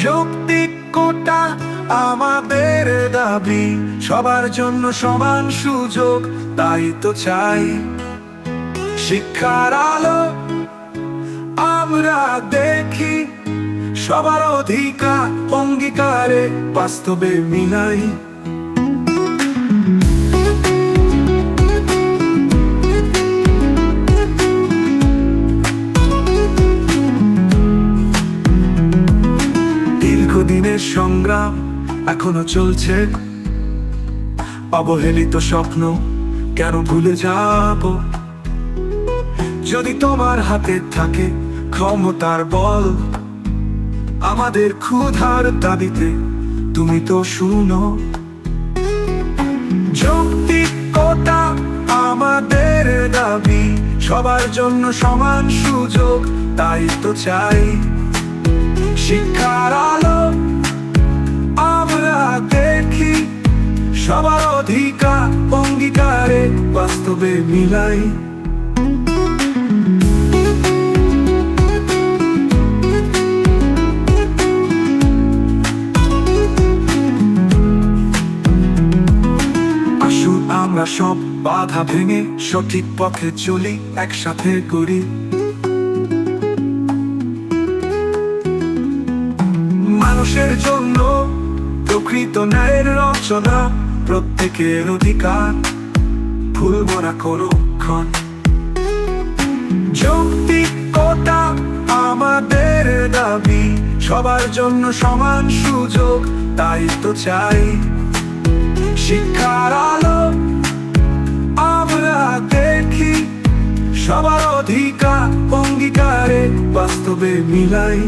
যৌক্তিকতা আমাদের দাবি, সবার জন্য সমান সুযোগ, তাই তো চাই শিক্ষার আলো আমরা দেখি, সবার অধিকার অঙ্গীকারে বাস্তবে মিলাই। দীর্ঘদিনের সংগ্রাম এখনো চলছে, অবহেলিত স্বপ্ন কেন ভুলে যাব? যদি তোমার হাতে থাকে ক্ষমতার বল, আমাদের ক্ষুধার দাবিতে তুমি তো শুনো। যৌক্তিকতা আমাদের দাবি, সবার জন্য সমান সুযোগ, তাই তো চাই শিক্ষার আলো আমরা দেখি, সবার অধিকার অঙ্গীকারে বাস্তবে মিলাই। আসুন আমরা সব বাধা ভেঙে সঠিক পথে চলি, একসাথে করি মানুষের জন্য প্রকৃত ন্যায়ের রচনা, প্রত্যেকের অধিকার ভুলব না কোনক্ষণ। যৌক্তিকতা আমাদের দাবি, সবার জন্য সমান সুযোগ, তাই তো চাই শিক্ষার আলো আমরা দেখি, সবার অধিকার অঙ্গীকারে বাস্তবে মিলাই।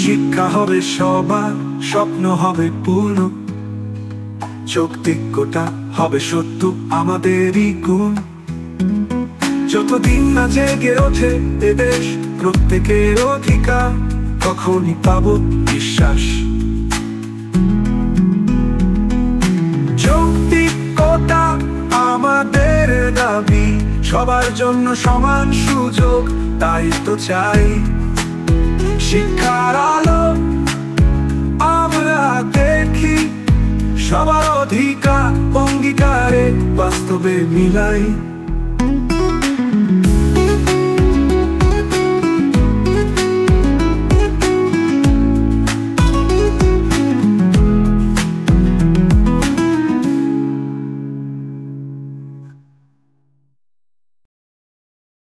শিক্ষা হবে সবার, স্বপ্ন হবে পূর্ণ, যৌক্তিকতা হবে সত্য আমাদেরই গুণ। যতদিন না জেগে ওঠে এ দেশ, প্রত্যেকের অধিকার তখনই পাবো বিশ্বাস। যৌক্তিকতা আমাদের দাবি, সবার জন্য সমান সুযোগ, তাই তো চাই শিক্ষার আলো আমরা দেখি, সবার অধিকার অঙ্গীকারে বাস্তবে মিলাই।